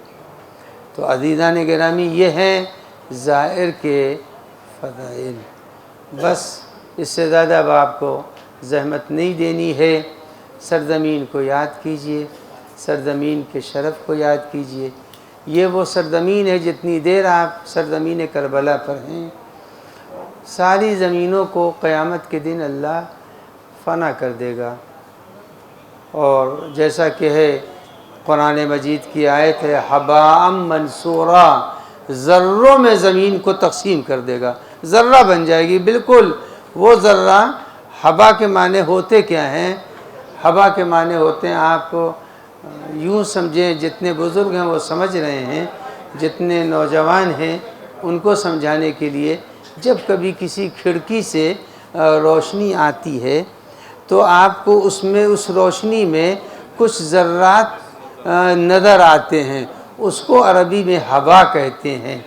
Speaker 2: تو عزیزان گرامی یہ ہیں زائر کے فضائل۔ بس اس سے زیادہ اب آپ کو زحمت نہیں دینی ہے، سرزمین کو یاد کیجئے، سرزمین کے شرف کو یاد کیجئے۔ یہ وہ سرزمین ہے، جتنی دیر آپ سرزمین کربلا پر ہیں ساری زمینوں کو قیامت کے دن اللہ فنا کر دے گا، اور جیسا کہ ہے قرآن مجید کی آیت ہے حباء منصورا، ذروں میں زمین کو تقسیم کر دے گا، ذرہ بن جائے گی بالکل۔ وہ ذرہ حبا کے معنی ہوتے کیا ہیں؟ حبا کے معنی ہوتے ہیں، آپ کو یوں سمجھیں، جتنے بزرگ ہیں وہ سمجھ رہے ہیں، جتنے نوجوان ہیں ان کو سمجھانے کے لیے، جب کبھی کسی کھڑکی سے روشنی آتی ہے تو آپ کو اس روشنی میں کچھ ذرات نظر آتے ہیں، اس کو عربی میں حبا کہتے ہیں۔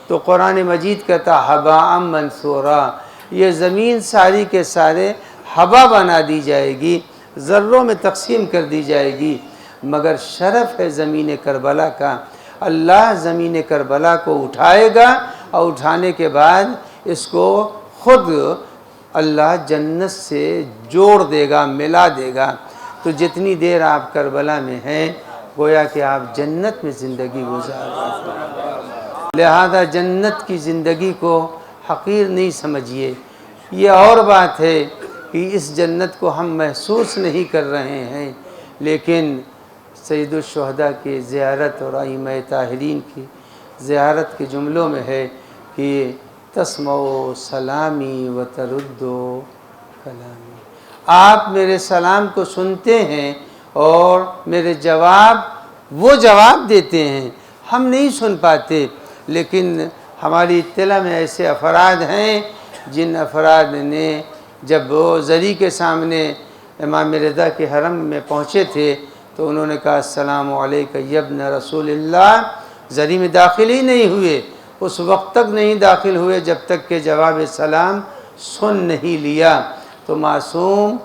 Speaker 2: تو قرآن مجید کہتا حباء منصورا، یہ زمین ساری کے سارے حبا بنا دی جائے گی، ذروں میں تقسیم کر دی جائے گی، مگر شرف ہے زمین کربلا کا۔ اللہ زمین کربلا کو اٹھائے گا اور اٹھانے کے بعد اس کو خود اللہ جنت سے جوڑ دے گا، ملا دے گا۔ تو جتنی دیر آپ کربلا میں ہیں گویا کہ آپ جنت میں زندگی گزار رہے ہیں، لہذا جنت کی زندگی کو حقیر نہیں سمجھیے۔ یہ اور بات ہے کہ اس جنت کو ہم محسوس نہیں کر رہے ہیں، لیکن سید الشہداء کی زیارت اور ائمہ طاہرین کی زیارت کے جملوں میں ہے کہ تسمع سلامی و ترد کلامی، آپ میرے سلام کو سنتے ہیں اور میرے وہ جواب دیتے ہیں، ہم نہیں سن پاتے، لیکن ہماری اطلاع میں ایسے افراد ہیں جن افراد نے جب وہ زری کے سامنے امام رضا کے حرم میں پہنچے تھے تو انہوں نے کہا السلام علیکہ یا ابن رسول اللہ، زری میں داخل ہی نہیں ہوئے، اس وقت تک نہیں داخل ہوئے جب تک کہ جواب سلام سن نہیں لیا۔ تو معصوم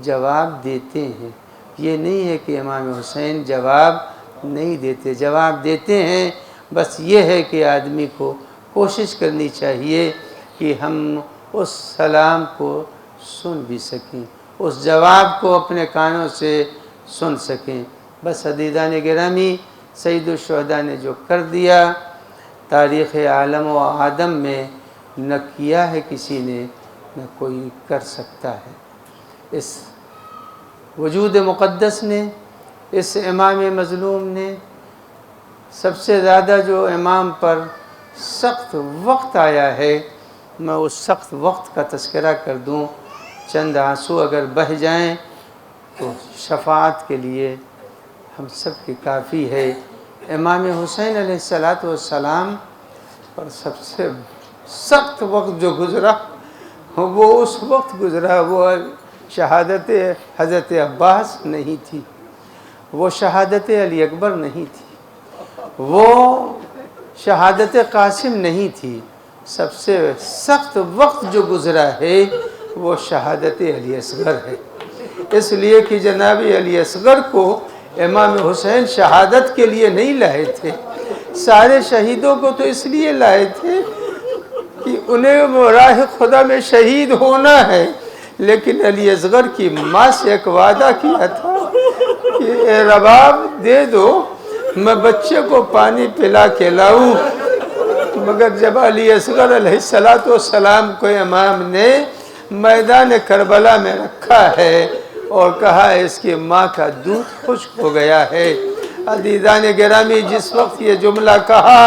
Speaker 2: جواب دیتے ہیں، یہ نہیں ہے کہ امام حسین جواب نہیں دیتے، جواب دیتے ہیں، بس یہ ہے کہ آدمی کو کوشش کرنی چاہیے کہ ہم اس سلام کو سن بھی سکیں، اس جواب کو اپنے کانوں سے سن سکیں۔ بس عزیزان گرامی، سید الشہداء نے جو کر دیا تاریخ عالم و آدم میں نہ کیا ہے کسی نے، نہ کوئی کر سکتا ہے۔ اس وجود مقدس نے، اس امام مظلوم نے، سب سے زیادہ جو امام پر سخت وقت آیا ہے، میں اس سخت وقت کا تذکرہ کر دوں، چند آنسو اگر بہہ جائیں تو شفاعت کے لیے ہم سب کی کافی ہے۔ امام حسین علیہ السلام پر سب سے سخت وقت جو گزرا وہ اس وقت گزرا، وہ شہادت حضرت عباس نہیں تھی، وہ شہادت علی اکبر نہیں تھی، وہ شہادت قاسم نہیں تھی۔ سب سے سخت وقت جو گزرا ہے وہ شہادت علی اصغر ہے، اس لیے کہ جناب علی اصغر کو امام حسین شہادت کے لیے نہیں لائے تھے، سارے شہیدوں کو تو اس لیے لائے تھے کہ انہیں راہ خدا میں شہید ہونا ہے، لیکن علی اصغر کی ماں سے ایک وعدہ کیا تھا کہ اے رباب دے دو، میں بچے کو پانی پلا کے لاؤں، مگر جب علی اصغر علیہ السلام کو امام نے میدان کربلا میں رکھا ہے اور کہا اس کی ماں کا دودھ خشک ہو گیا ہے۔ عزیزان گرامی، جس وقت یہ جملہ کہا،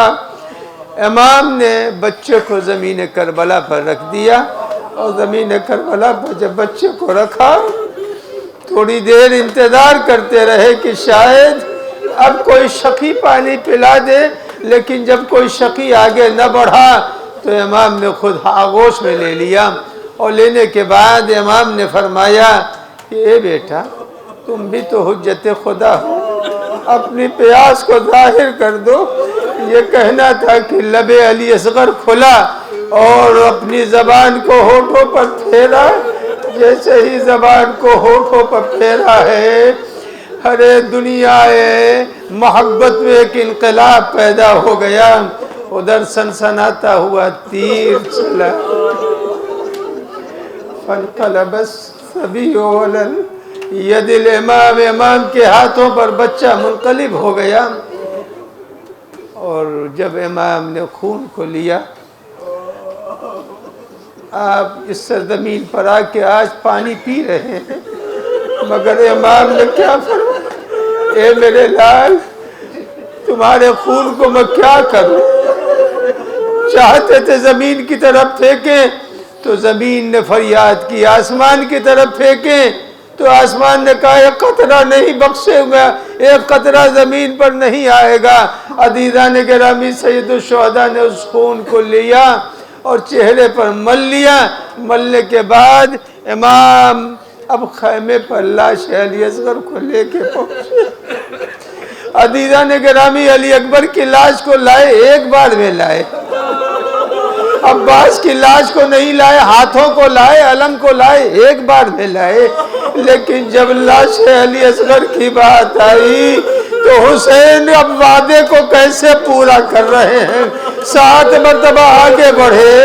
Speaker 2: امام نے بچے کو زمین کربلا پر رکھ دیا، اور زمین کربلا پر جب بچے کو رکھا تھوڑی دیر انتظار کرتے رہے کہ شاید اب کوئی شقی پانی پلا دے، لیکن جب کوئی شقی آگے نہ بڑھا تو امام نے خود آغوش میں لے لیا، اور لینے کے بعد امام نے فرمایا کہ اے بیٹا تم بھی تو حجت خدا ہو، اپنی پیاس کو ظاہر کر دو۔ یہ کہنا تھا کہ لب علی اصغر کھلا اور اپنی زبان کو ہونٹوں پر پھیرا، جیسے ہی زبان کو ہونٹوں پر پھیرا ہے ارے دنیا محبت میں ایک انقلاب پیدا ہو گیا، ادھر سنسناتا ہوا تیر چلا، فانقلب الصبی علی ید الامام، امام کے ہاتھوں پر بچہ منقلب ہو گیا، اور جب امام نے خون کو لیا، آپ اس سرزمین پر آ کے آج پانی پی رہے ہیں، مگر امام نے کیا فرمایا، اے میرے لال تمہارے خون کو میں کیا کروں؟ چاہتے تھے زمین کی طرف پھینکیں تو زمین نے فریاد کی، آسمان کی طرف پھینکیں تو آسمان نے کہا ایک قطرہ نہیں بخشے گا، ایک قطرہ زمین پر نہیں آئے گا۔ عزیزان گرامی، سید الشہداء نے اس خون کو لیا اور چہرے پر مل لیا، ملنے کے بعد امام اب خیمے پر لاش علی اصغر کو لے کے پہنچے۔ عزیزان گرامی، علی اکبر کی لاش کو لائے، ایک بار میں لائے، عباس کی لاش کو نہیں لائے، ہاتھوں کو لائے، علم کو لائے، ایک بار میں لائے، لیکن جب لاش علی اصغر کی بات آئی تو حسین اب وعدے کو کیسے پورا کر رہے ہیں، 7 مرتبہ آگے بڑھے،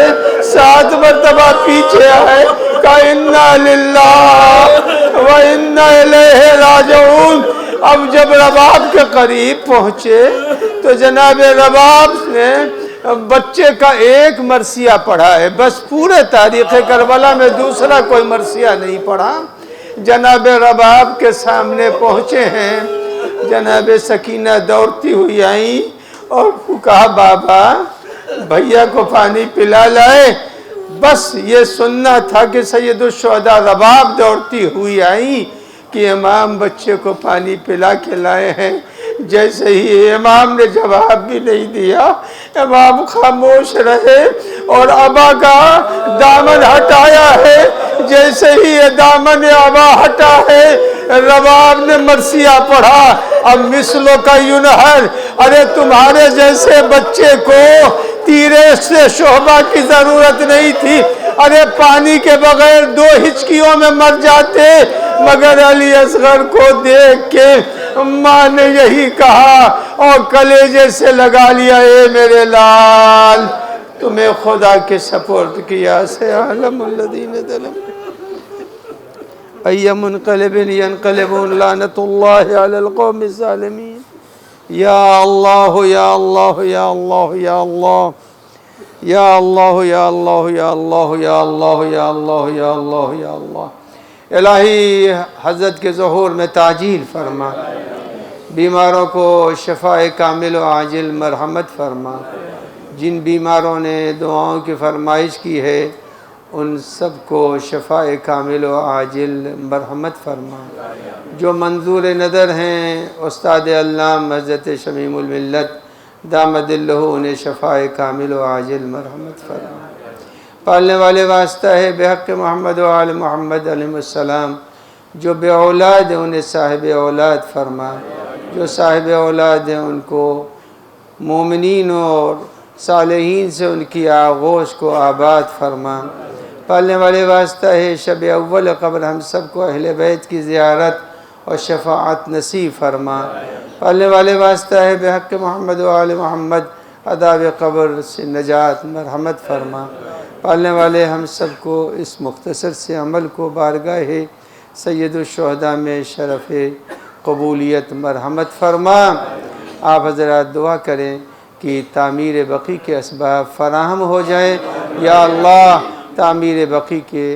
Speaker 2: 7 مرتبہ پیچھے آئے، کہا انا للہ و انا الیہ راجعون۔ اب جب رباب کے قریب پہنچے تو جناب رباب نے بچے کا ایک مرثیہ پڑھا ہے، بس پورے تاریخ کربلا میں دوسرا کوئی مرثیہ نہیں پڑھا۔ جناب رباب کے سامنے پہنچے ہیں، جناب سکینہ دوڑتی ہوئی آئیں اور کہا بابا بھیا کو پانی پلا لائے۔ بس یہ سننا تھا کہ سید الشہداء رباب دوڑتی ہوئی آئیں کہ امام بچے کو پانی پلا کے لائے ہیں۔ جیسے ہی امام نے جواب بھی نہیں دیا، امام خاموش رہے اور ابا کا دامن ہٹایا ہے۔ جیسے ہی یہ دامن ابا ہٹا ہے، رباب نے مرثیہ پڑھا، اب مثلوں کا ینہر، ارے تمہارے جیسے بچے کو تیرے سے شعبہ کی ضرورت نہیں تھی، ارے پانی کے بغیر 2 ہچکیوں میں مر جاتے، مگر علی اصغر کو دیکھ کے ماں نے یہی کہا اور کلیجے سے لگا لیا، اے میرے لال تمہیں خدا کے سپرد کیا سے عالم الذین ظلموا ای منقلب ینقلبون لعنت اللہ علی القوم الظالمین۔ یا اللہ یا اللہ یا اللہ یا اللہ یا اللہ یا اللہ یا اللہ یا اللہ یا اللہ یا اللہ یا اللہ۔ الہی حضرت کے ظہور میں تعجیل فرما، بیماروں کو شفاء کامل و عاجل مرحمت فرما، جن بیماروں نے دعاؤں کی فرمائش کی ہے ان سب کو شفاء کامل و عاجل مرحمت فرما۔ جو منظور نظر ہیں استاد علام حضرت شمیم الملت دامد اللہ، انہیں شفاء کامل و عاجل مرحمت فرما۔ پالنے والے واسطہ ہے بحق محمد و آل محمد علیہ السلام، جو بے اولاد ہیں انہیں صاحب اولاد فرما، جو صاحب اولاد ہیں ان کو مومنین اور صالحین سے ان کی آغوش کو آباد فرما۔ پالنے والے واسطہ ہے شب اول قبر ہم سب کو اہل بیت کی زیارت اور شفاعت نصیب فرما۔ پالنے والے واسطہ ہے بحق محمد و آل محمد عذاب قبر سے نجات مرحمت فرما۔ پالنے والے ہم سب کو اس مختصر سے عمل کو بارگاہ سید الشہداء میں شرف قبولیت مرحمت فرما۔ آپ حضرات دعا کریں کہ تعمیر بقی کے اسباب فراہم ہو جائیں۔ یا اللہ تعمیر بقی کے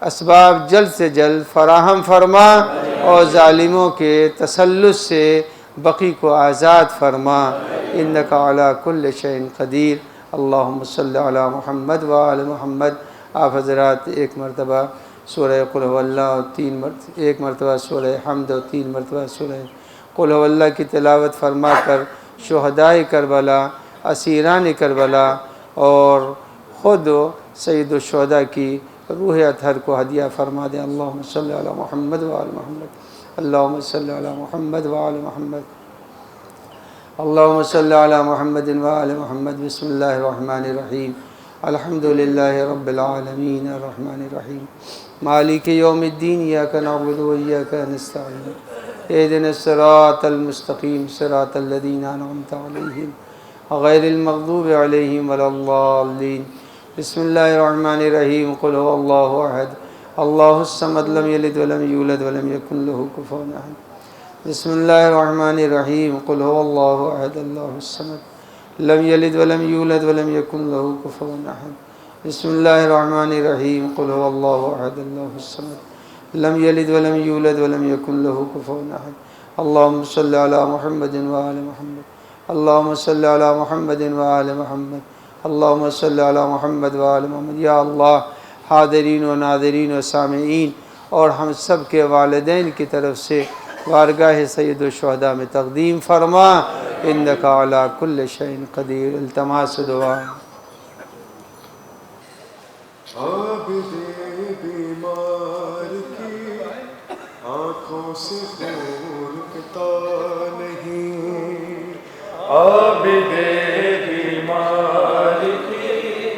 Speaker 2: اسباب جلد سے جلد فراہم فرما اور ظالموں کے تسلط سے بقی کو آزاد فرما۔ انکا علی کل شیء قدیر۔ اللہم صلی علی محمد و آل محمد۔ آپ حضرات ایک مرتبہ سورہ قل هو اللہ اور ایک مرتبہ سورہ حمد اور 3 مرتبہ سورہ قل هو اللہ کی تلاوت فرما کر شہدائے کربلا، اسیران کربلا اور خود سید الشہداء کی روح اطہر کو ہدیہ فرما دیں۔ اللہم صلی علی محمد و آل محمد۔ اللہم صلی علی محمد و آل محمد۔ اللہم صلی علی محمد و آل محمد۔ بسم اللہ الرحمن الرحیم۔ الحمدللہ رب العالمین الرحمن الرحیم مالک یوم الدین ایاک نعبد و ایاک نستعین اہدنا الصراط المستقیم صراط الذین انعمت علیہم غیر المغضوب علیہم ولا الضالین۔ بسم اللہ الرحمن الرحیم قل هو اللہ احد اللہ الصمد لم یلد ولم یولد ولم یکن له کفوا احد۔ بسم اللہ الرحمن الرحیم قل هو اللہ احد اللہ الصمد لم یلد ولم یولد ولم یکن له کفوا احد۔ بسم اللہ الرحمن الرحیم قل هو اللہ احد اللہ الصمد لم یلد ولم یولد ولم یکن له کفوا احد۔ اللہم صلی علی محمد و آل محمد۔ اللہم صلی علی محمد و آل محمد۔ اللہم صلی علی محمد و آل محمد۔ یا اللہ حاضرین و ناظرین و سامعین اور ہم سب کے والدین کی طرف سے بارگاہ سید الشہداء میں تقدیم فرما۔ انکا علی کل شیء قدیر۔ التماس دعا۔
Speaker 3: عابد بیمار کی آنکھوں سے خون رکتا نہیں، عابد بیمار کی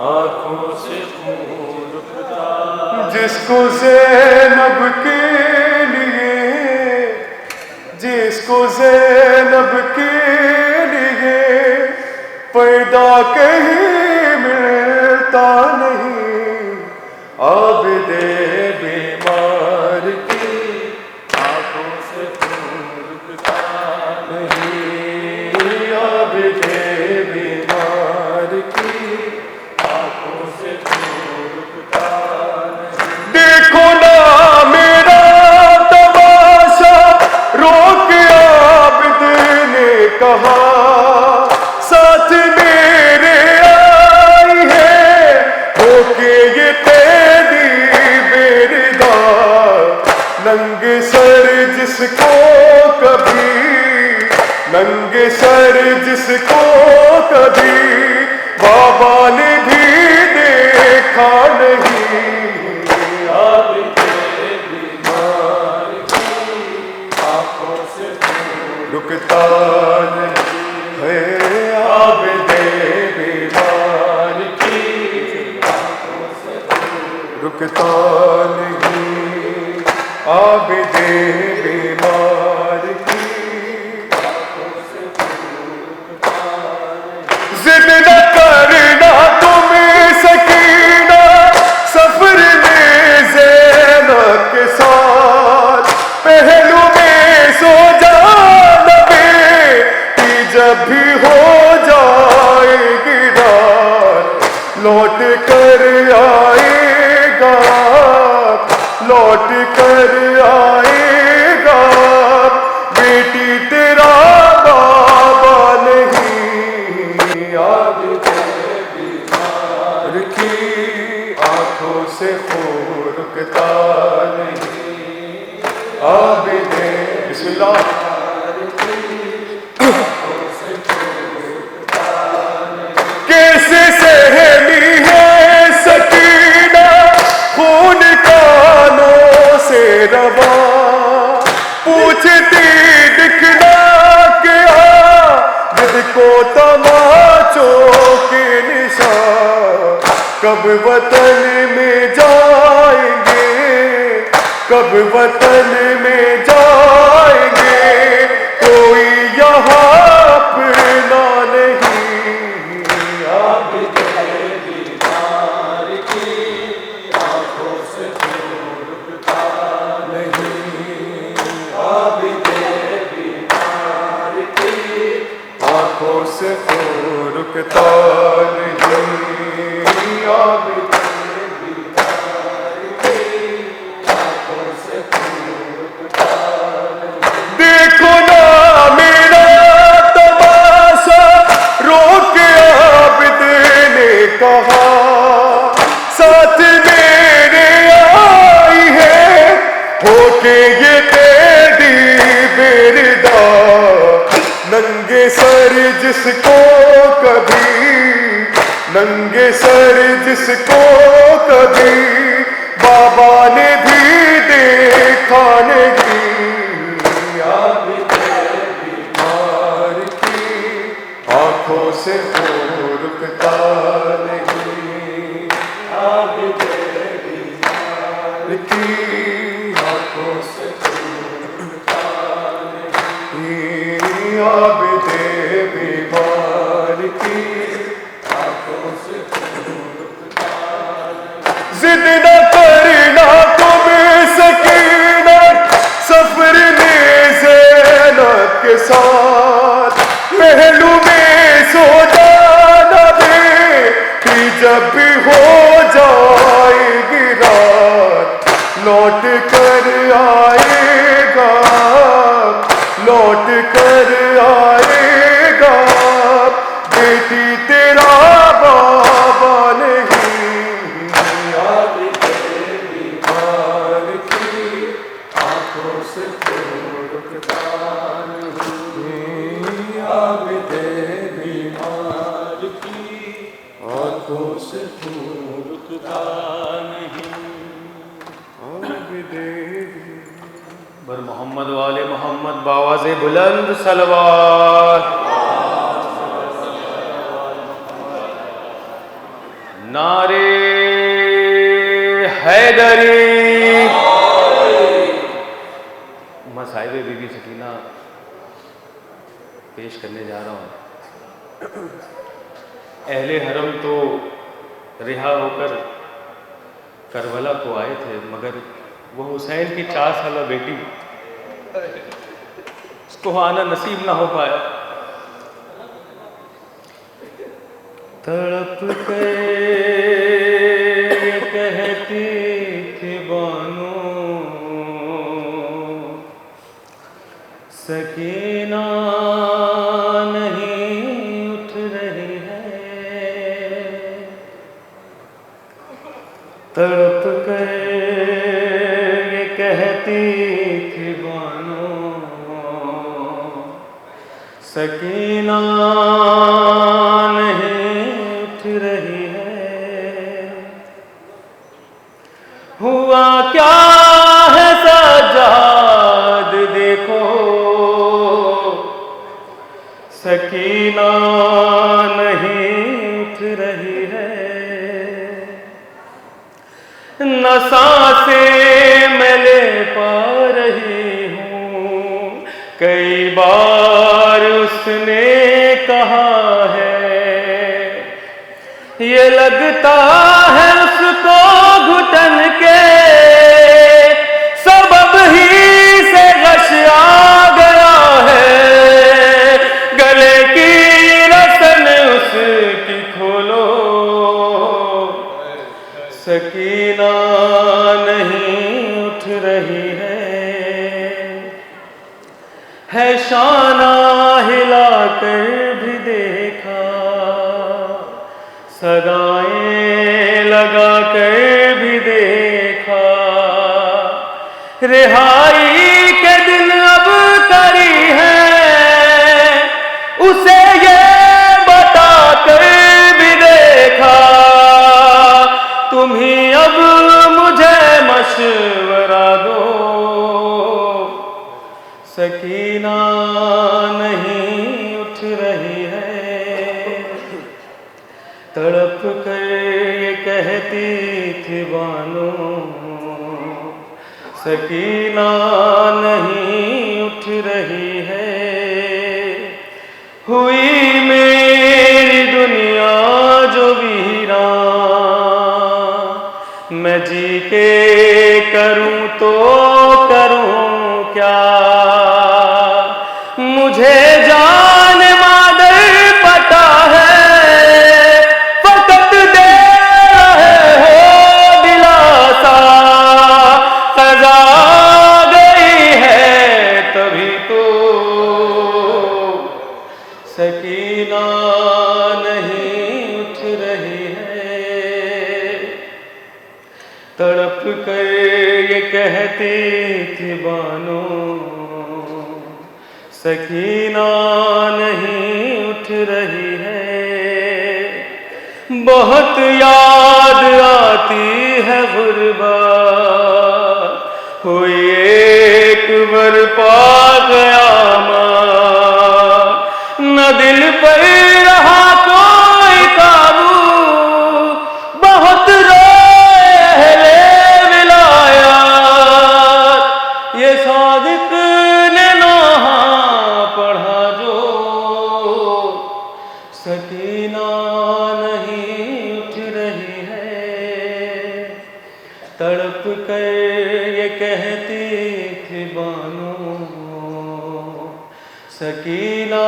Speaker 3: آنکھوں سے خون رکتا، جس کو زینب کے لیے، جس کو زینب کے لیے پیدا کہیں ملتا نہیں، عابد بیمار کی آنکھوں سے خون رکتا نہیں، عابد بیمار کی آنکھوں سے خون رکتا نہیں۔ دیکھو نا میرا تماشا، روک عابد نے کہا، ساتھ میرے آئی ہے ہو کے یہ قیدی بیردار، ننگ سر جس کو کبھی، ننگ سر جس کو کبھی بابا نے بھی دیکھا نہیں، عابد بیمار کی آنکھوں سے رکتا نہیں ہے، عابد بیمار کی آنکھوں سے رکتا نہیں، عابد بیمار کی آنکھوں سے رکتا نہیں۔ ضد نہ کرنا تم سکینہ، سفر میں زینب کے ساتھ پہلو میں سو جانا بیٹی، جب بھی ہو جائے گی رات لوٹ کر آئے گا، لوٹ کر آئے گا، بیٹی تیرا بابا نہیں، عابد بیمار کی سے خون رکتا نہیں، عابد بسم اللہ کیسے سہمی ہے سکینہ خون کانوں سے رواں، پوچھتی دکھنا کیا جد کو تماچوں کے نشان، کب وطن میں جائیں گے، کب وطن میں جائیں گے، کوئی یہاں اپنا نہیں، عابد بیمار کی آنکھوں سے خون رکتا نہیں، عابد بیمار کی آنکھوں سے خون رکتا نہیں، عابد بیمار کی آنکھوں سے خون رکتا نہیں۔ دیکھو نا میرا تماشا، روک عابد نے کہا، ساتھ میرے آئی ہے ہو کے یہ تیری بیردار، ننگے سر جس کو کبھی، ننگے سر جس کو کبھی بابا نے بھی دیکھا نہیں، عابد بیمار کی آنکھوں سے خون رکتا نہیں، عابد بیمار کی آنکھوں سے خون رکتا نہیں، عابد بیمار کی آنکھوں سے خون رکتا نہیں۔ ضد نہ کرنا تم سکینہ، سفر میں زینب کے ساتھ، پہلو میں سو جانا بیٹی جب بھی ہو جائے گی رات، لوٹ کر آئے گا، لوٹ کر آئے گا، بیٹی تیرا بابا نہیں، عابد بیمار کی آنکھوں سے خون رکتا نہیں، عابد بیمار کی آنکھوں سے خون رکتا نہیں، عابد
Speaker 4: بر محمد والے محمد باواز بلند صلوات۔ نعرے حیدری۔ مصائب بی بی سکینہ پیش کرنے جا رہا ہوں۔ اہل حرم تو رہا ہو کر کربلا کو آئے تھے، مگر وہ حسین کی 4 سالہ بیٹی اس کو آنا نصیب نہ ہو پایا۔ تڑپ کے کہتی تھی بانو سکینہ نہیں اٹھ رہی ہے، تڑپ کر یہ کہتی تھی بانو سکینہ نہیں اٹھ رہی ہے، ہوا کیا ہے سجاد دیکھو سکینہ نہیں اٹھ رہی ہے، نہ سانسیں میں لے پا رہی ہوں، کئی بار اس نے کہا ہے، یہ لگتا ہے اس کو گھٹن کے سبب ہی سے غش آ گیا ہے، گلے کی رسن اس کی کھولو سکینہ نہیں اٹھ رہی ہے شانہ ہلا کر بھی دیکھا، صدائیں لگا کر بھی رہائی کے دن اب کری ہے، اسے یہ بتا کر بھی دیکھا، تم ہی اب مجھے مشورہ دو، سکینہ نہیں اٹھ رہی ہے، تڑپ کر یہ کہتی تھی بانو، سکینہ نہیں اٹھ رہی ہے، ہوئی میری دنیا جو ویران، میں جی کے کروں تو کروں کیا، مجھے جان مادر پتا ہے، فقط دے رہے ہو دلاسا، سزا گئی ہے تبھی تو، سکینہ نہیں اٹھ رہی ہے، تڑپ کر یہ کہتی تھی بانو، سکینہ نہیں اٹھ رہی ہے، بہت یاد آتی ہے غربت، ہوئی ایک برپا قیامت، نہ دل پر رہا کوئی قابو، بہت روئے اہل ولایت، یہ صادق نے نوحہ پڑھا جو، سکینہ نہیں اٹھ رہی ہے، تڑپ کر یہ کہتی تھی بانو، سکینہ